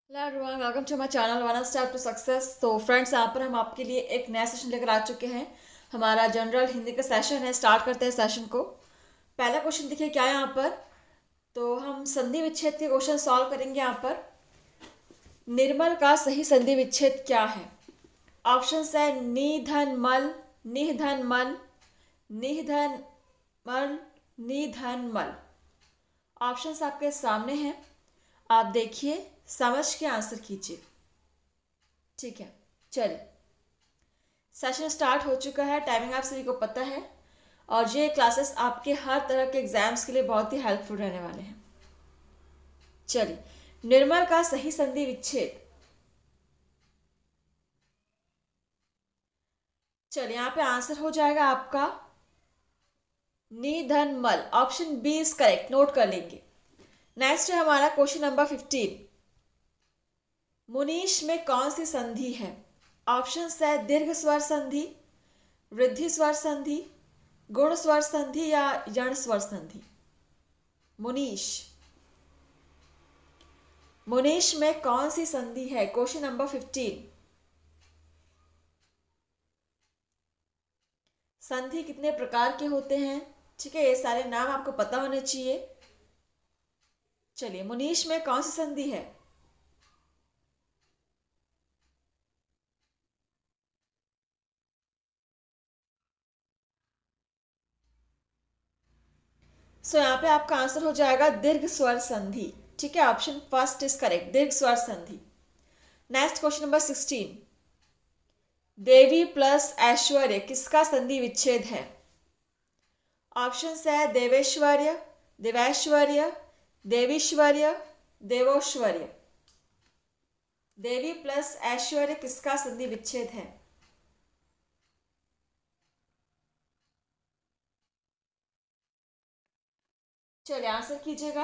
Hello everyone, welcome to my channel one step to success. तो friends, यहाँ पर हम आपके लिए एक नया सेशन लेकर आ चुके हैं। हमारा जनरल हिंदी का सेशन है। स्टार्ट करते हैं सेशन को। पहला क्वेश्चन देखिए क्या है यहाँ पर। तो हम संधि विच्छेद के क्वेश्चन सॉल्व करेंगे यहाँ पर। निर्मल का सही संधि विच्छेद क्या है? ऑप्शन है निधन मल, निधन मल, निधन मल, निधन मल। ऑप्शंस आपके सामने हैं, आप देखिए, समझ के आंसर कीजिए। ठीक है, चलिए सेशन स्टार्ट हो चुका है। टाइमिंग आप सभी को पता है और ये क्लासेस आपके हर तरह के एग्जाम्स के लिए बहुत ही हेल्पफुल रहने वाले हैं। चलिए, निर्मल का सही संधि विच्छेद। चलिए, यहाँ पे आंसर हो जाएगा आपका निधन मल। Option B is correct, note कर लेंगे। नेक्स्ट है हमारा क्वेश्चन नंबर 15। मुनीश में कौन सी संधि है? ऑप्शन है दीर्घ स्वर संधि, वृद्धि स्वर संधि, गुण स्वर संधि या यण स्वर संधि। मुनीश, मुनीश में कौन सी संधि है? Question number 15। संधि कितने प्रकार के होते हैं? ठीक है, ये सारे नाम आपको पता होने चाहिए। चलिए, मुनीश में कौन सी संधि है? यहाँ पे आपका आंसर हो जाएगा दीर्घ स्वर संधि। ठीक है, ऑप्शन फर्स्ट इज करेक्ट, दीर्घ स्वर संधि। Next question number 16। देवी प्लस ऐश्वर्य किसका संधि विच्छेद है? ऑप्शन है देवेश्वर्य, देवैश्वर्य, देवीश्वर्य, देवोश्वर्य। देवी प्लस ऐश्वर्य किसका संधि विच्छेद है? चलिए आंसर कीजिएगा।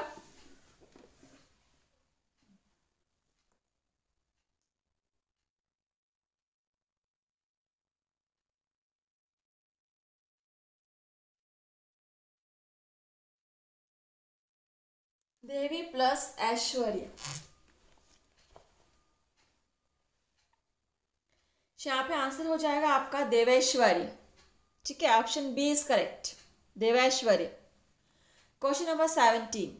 देवी प्लस ऐश्वर्य। यहाँ पे आंसर हो जाएगा आपका देवैश्वर्य। ठीक है, ऑप्शन बी इज करेक्ट, देवैश्वर्य। Question number 17।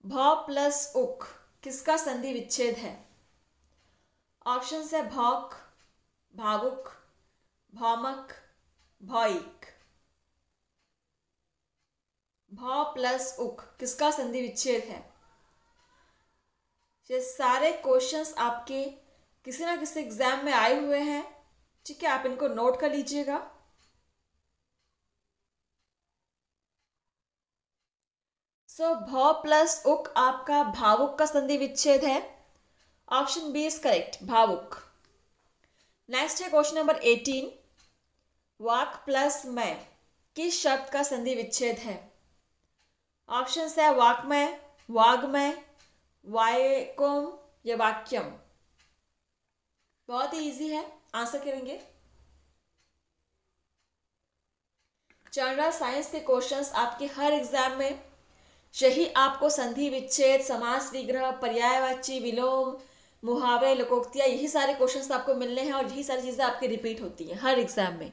भ प्लस उक किसका संधि विच्छेद है? ऑप्शन है भौक, भावुक, भौमक, भौइक। भ प्लस उक किसका संधि विच्छेद है? ये सारे क्वेश्चंस आपके किसी ना किसी एग्जाम में आए हुए हैं। ठीक है, आप इनको नोट कर लीजिएगा। भ प्लस उक आपका भावुक का संधि विच्छेद है। ऑप्शन बी इज करेक्ट, भावुक। नेक्स्ट है क्वेश्चन नंबर 18। वाक प्लस मैं किस शब्द का संधि विच्छेद है? ऑप्शन है वाक्मय, वाग्मय, वायकोम या वाक्यम। बहुत ही इजी है, आंसर करेंगे। जनरल साइंस के क्वेश्चंस आपके हर एग्जाम में यही आपको संधि विच्छेद, समास विग्रह, पर्यायवाची, विलोम, मुहावरे, लोकोक्तियां, यही सारे क्वेश्चंस आपको मिलने हैं और यही सारी चीजें आपकी रिपीट होती हैं हर एग्जाम में।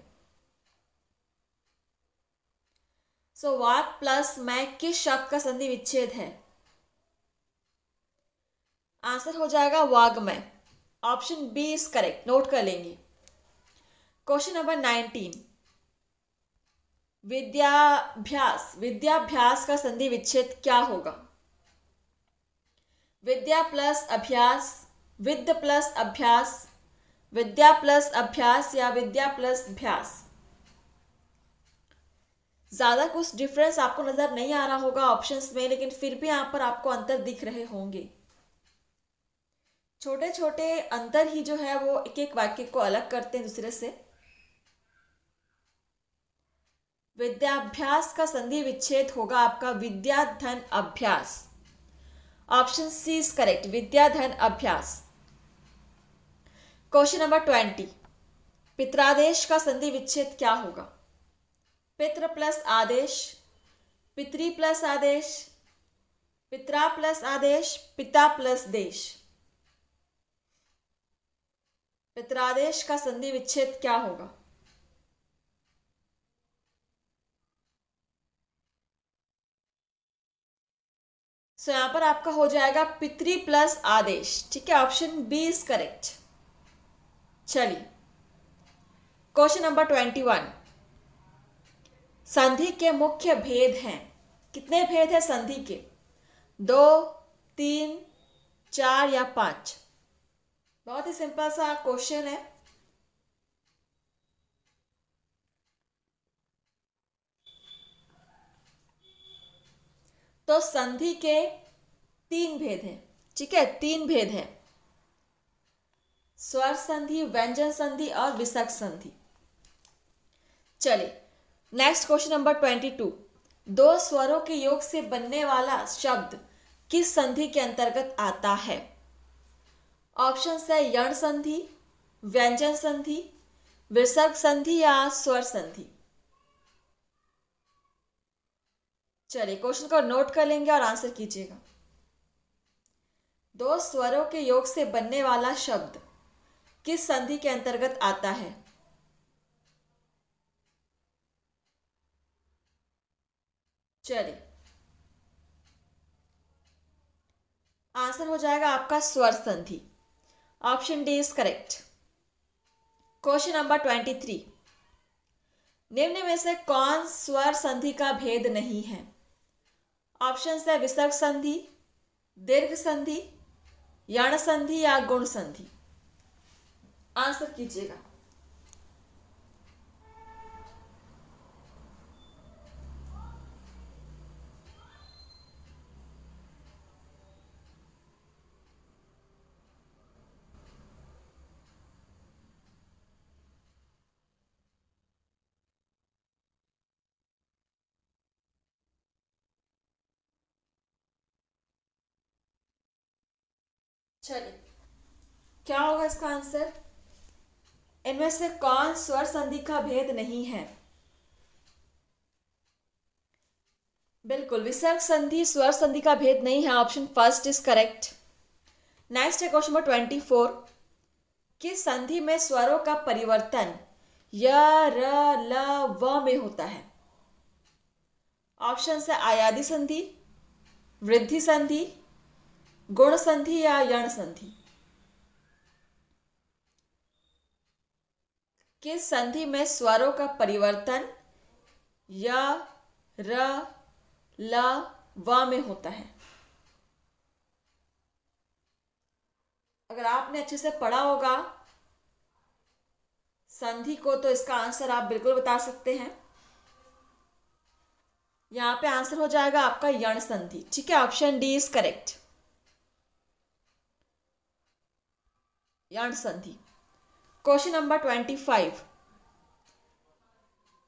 वाक प्लस मैं किस शब्द का संधि विच्छेद है? आंसर हो जाएगा वाग्मय। Option B is correct, note कर लेंगे। Question number 19। विद्याभ्यास, विद्याभ्यास का संधि विच्छेद क्या होगा? विद्या प्लस अभ्यास, विद्य प्लस अभ्यास, विद्या प्लस अभ्यास या विद्या प्लस अभ्यास। ज्यादा कुछ डिफरेंस आपको नजर नहीं आ रहा होगा ऑप्शंस में, लेकिन फिर भी यहां पर आपको अंतर दिख रहे होंगे। छोटे छोटे अंतर ही जो है वो एक एक वाक्य को अलग करते हैं दूसरे से। विद्याभ्यास का संधि विच्छेद होगा आपका विद्या धन अभ्यास। ऑप्शन सी इज करेक्ट, विद्या धन अभ्यास। Question number 20। पित्रादेश का संधि विच्छेद क्या होगा? पितृ प्लस आदेश, पितरी प्लस आदेश, पितरा प्लस आदेश, पिता प्लस देश। पितरादेश का संधि विच्छेद क्या होगा? सो यहां पर आपका हो जाएगा पितरी प्लस आदेश। ठीक है, ऑप्शन बी इज करेक्ट। चलिए क्वेश्चन नंबर 21। संधि के मुख्य भेद हैं। कितने भेद हैं संधि के? 2, 3, 4 या 5? बहुत ही सिंपल सा क्वेश्चन है। तो संधि के 3 भेद हैं। ठीक है, 3 भेद हैं, स्वर संधि, व्यंजन संधि और विसर्ग संधि। चलिए नेक्स्ट क्वेश्चन नंबर 22। 2 स्वरों के योग से बनने वाला शब्द किस संधि के अंतर्गत आता है? ऑप्शन है यण संधि, व्यंजन संधि, विसर्ग संधि या स्वर संधि। चलिए क्वेश्चन को नोट कर लेंगे और आंसर कीजिएगा। 2 स्वरों के योग से बनने वाला शब्द किस संधि के अंतर्गत आता है? चलिए आंसर हो जाएगा आपका स्वर संधि। Option D is correct. Question number 23। निम्न में से कौन स्वर संधि का भेद नहीं है? ऑप्शन है विसर्ग संधि, दीर्घ संधि, यण संधि या गुण संधि। आंसर कीजिएगा। चलिए क्या होगा इसका आंसर? इनमें से कौन स्वर संधि का भेद नहीं है? बिल्कुल विसर्ग संधि स्वर संधि का भेद नहीं है। Option first is correct. Next है क्वेश्चन नंबर 24। किस संधि में स्वरों का परिवर्तन य, र, ल, व में होता है? ऑप्शन है आयादी संधि, वृद्धि संधि, गुण संधि या यण संधि। किस संधि में स्वरों का परिवर्तन य, र, ल, व में होता है? अगर आपने अच्छे से पढ़ा होगा संधि को तो इसका आंसर आप बिल्कुल बता सकते हैं। यहां पे आंसर हो जाएगा आपका यण संधि। ठीक है, ऑप्शन डी इज करेक्ट, यण संधि। Question number 25।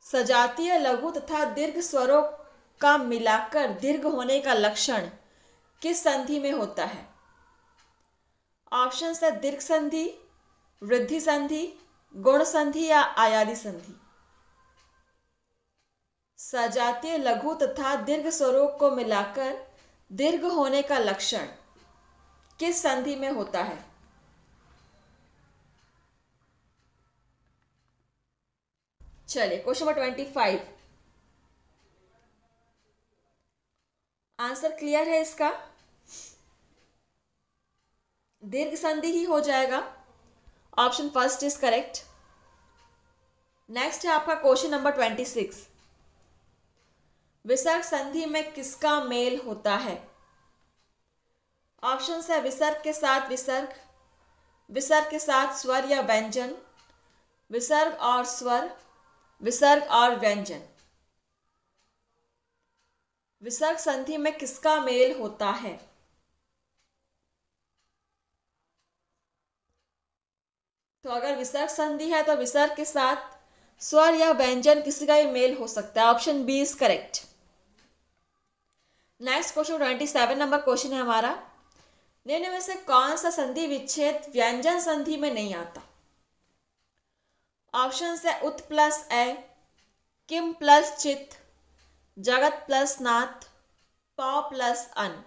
सजातीय लघु तथा दीर्घ स्वरों का मिलाकर दीर्घ होने का लक्षण किस संधि में होता है? ऑप्शन है दीर्घ संधि, वृद्धि संधि, गुण संधि या आयादी संधि। सजातीय लघु तथा दीर्घ स्वरों को मिलाकर दीर्घ होने का लक्षण किस संधि में होता है? चलिए क्वेश्चन नंबर 25। आंसर क्लियर है इसका? दीर्घ संधि ही हो जाएगा। Option first is correct. Next है आपका क्वेश्चन नंबर 26। विसर्ग संधि में किसका मेल होता है? ऑप्शन है विसर्ग के साथ विसर्ग, विसर्ग के साथ स्वर या व्यंजन, विसर्ग और स्वर, विसर्ग और व्यंजन। विसर्ग संधि में किसका मेल होता है? तो अगर विसर्ग संधि है तो विसर्ग के साथ स्वर या व्यंजन किसी का भी मेल हो सकता है। Option B is correct. Next question 27 number question है हमारा। निम्न में से कौन सा संधि विच्छेद व्यंजन संधि में नहीं आता? ऑप्शन है उत प्लस ए, किम प्लस चित, जगत प्लस नाथ, पौ प्लस अन।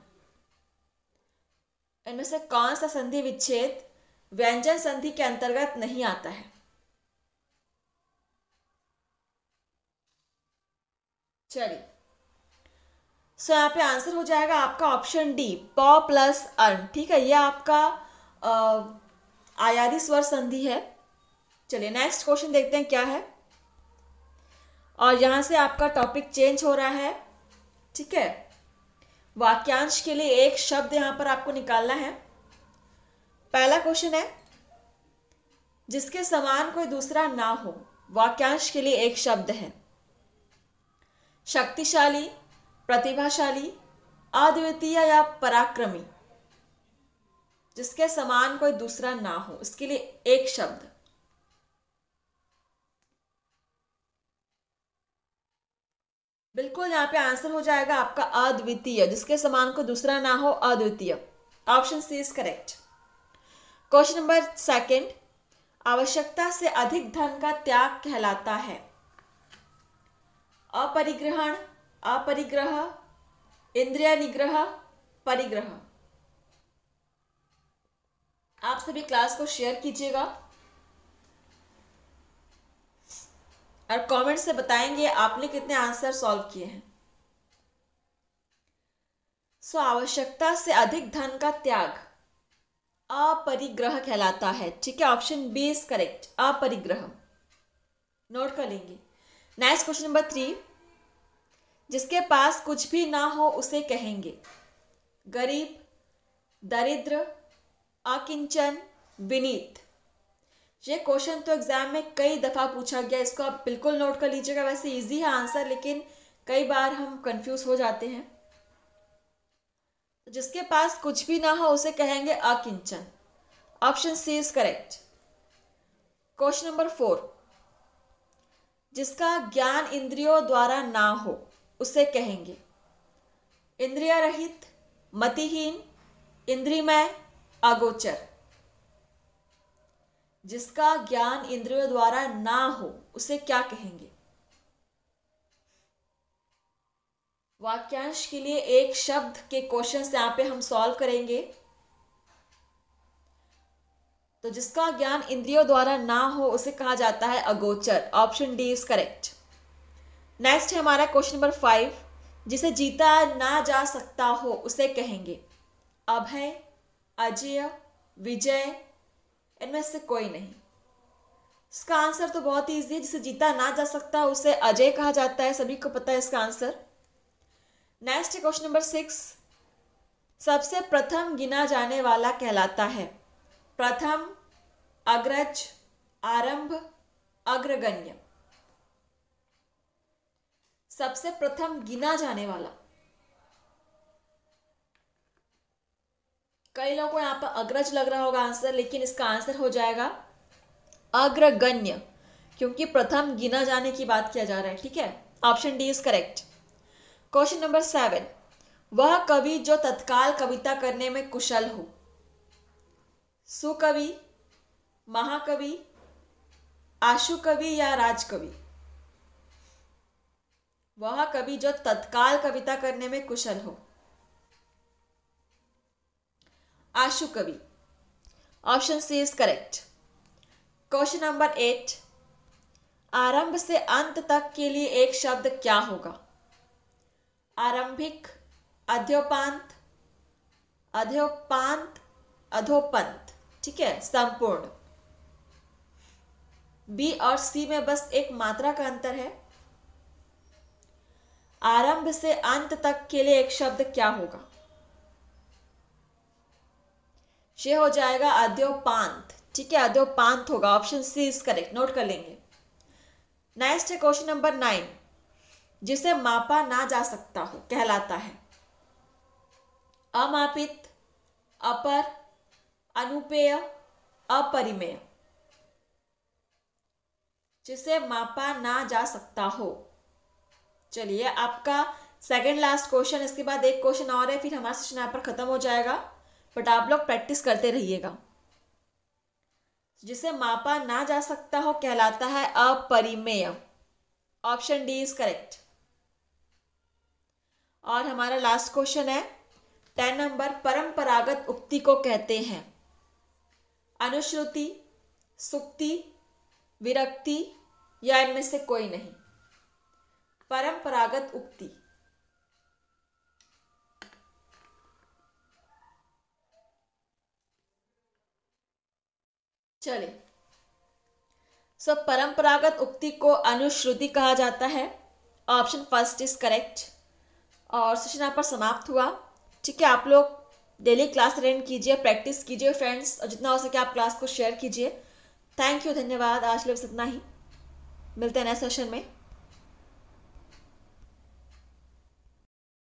इनमें से कौन सा संधि विच्छेद व्यंजन संधि के अंतर्गत नहीं आता है? चलिए, सो यहाँ पे आंसर हो जाएगा आपका ऑप्शन डी, प प्लस अन। ठीक है, ये आपका आयादी स्वर संधि है। चलिए नेक्स्ट क्वेश्चन देखते हैं क्या है, और यहां से आपका टॉपिक चेंज हो रहा है। ठीक है, वाक्यांश के लिए एक शब्द यहां पर आपको निकालना है। पहला क्वेश्चन है, जिसके समान कोई दूसरा ना हो। वाक्यांश के लिए एक शब्द है। शक्तिशाली, प्रतिभाशाली, अद्वितीय या पराक्रमी। जिसके समान कोई दूसरा ना हो, इसके लिए एक शब्द। बिल्कुल, यहाँ पे आंसर हो जाएगा आपका अद्वितीय। जिसके समान कोई दूसरा ना हो, अद्वितीय। Option C is correct. Question number second, आवश्यकता से अधिक धन का त्याग कहलाता है? अपरिग्रहण, अपरिग्रह, इंद्रिय निग्रह, परिग्रह। आप सभी क्लास को शेयर कीजिएगा और कमेंट से बताएंगे आपने कितने आंसर सॉल्व किए हैं। सो आवश्यकता से अधिक धन का त्याग अपरिग्रह कहलाता है। ठीक है, ऑप्शन बी इज करेक्ट, अपरिग्रह। नोट कर लेंगे। नेक्स्ट क्वेश्चन नंबर 3, जिसके पास कुछ भी ना हो उसे कहेंगे? गरीब, दरिद्र, अकिंचन, विनीत। ये क्वेश्चन तो एग्जाम में कई दफा पूछा गया, इसको आप बिल्कुल नोट कर लीजिएगा। वैसे इजी है आंसर, लेकिन कई बार हम कंफ्यूज हो जाते हैं। तो जिसके पास कुछ भी ना हो उसे कहेंगे अकिंचन। Option C is correct. Question number 4, जिसका ज्ञान इंद्रियों द्वारा ना हो उसे कहेंगे? इंद्रिय रहित, मतिहीन, इंद्रियमय, अगोचर। जिसका ज्ञान इंद्रियों द्वारा ना हो उसे क्या कहेंगे? वाक्यांश के लिए एक शब्द के क्वेश्चंस यहां पे हम सॉल्व करेंगे। तो जिसका ज्ञान इंद्रियों द्वारा ना हो उसे कहा जाता है अगोचर। Option D is correct. Next है हमारा क्वेश्चन नंबर 5, जिसे जीता ना जा सकता हो उसे कहेंगे? अभय, अजय, विजय, इनमें से कोई नहीं। इसका आंसर तो बहुत ही ईजी है। जिसे जीता ना जा सकता उसे अजय कहा जाता है, सभी को पता है इसका आंसर। नेक्स्ट है क्वेश्चन नंबर 6, सबसे प्रथम गिना जाने वाला कहलाता है? प्रथम, अग्रज, आरंभ, अग्रगण्य। सबसे प्रथम गिना जाने वाला। कई लोगों को यहां पर अग्रज लग रहा होगा आंसर, लेकिन इसका आंसर हो जाएगा अग्रगण्य, क्योंकि प्रथम गिना जाने की बात किया जा रहा है। ठीक है, option D is correct. Question number 7, वह कवि जो तत्काल कविता करने में कुशल हो? सुकवि, महाकवि, आशु कवि या राजकवि। वह कवि जो तत्काल कविता करने में कुशल हो। आशु कवि। Option C is correct. Question number 8, आरंभ से अंत तक के लिए एक शब्द क्या होगा? आरंभिक, अध्योपांत, अध्योपांत, अधोपंत। ठीक है, संपूर्ण। बी और सी में बस एक मात्रा का अंतर है। आरंभ से अंत तक के लिए एक शब्द क्या होगा? ये हो जाएगा अध्योपांत। ठीक है, अध्योपांत होगा। Option C is correct. Note कर लेंगे। नेक्स्ट है क्वेश्चन नंबर 9, जिसे मापा ना जा सकता हो कहलाता है? अमापित, अपर, अनुपेय, अपरिमेय। जिसे मापा ना जा सकता हो। चलिए, आपका सेकंड लास्ट क्वेश्चन, इसके बाद एक क्वेश्चन और है, फिर हमारा सेशन यहाँ पर खत्म हो जाएगा। बट आप लोग प्रैक्टिस करते रहिएगा। जिसे मापा ना जा सकता हो कहलाता है अपरिमेय। Option D is correct. और हमारा लास्ट क्वेश्चन है, 10 नंबर, परंपरागत उक्ति को कहते हैं अनुश्रुति, सुक्ति, विरक्ति या इनमें से कोई नहीं। परंपरागत उक्ति। चलिए, परंपरागत उक्ति को अनुश्रुति कहा जाता है। Option first is correct. और सेशन यहाँ पर समाप्त हुआ। ठीक है, आप लोग डेली क्लास अटेंड कीजिए, प्रैक्टिस कीजिए फ्रेंड्स, और जितना हो सके आप क्लास को शेयर कीजिए। थैंक यू, धन्यवाद। आज के लिए बस इतना ही, मिलते हैं नेक्स्ट सेशन में।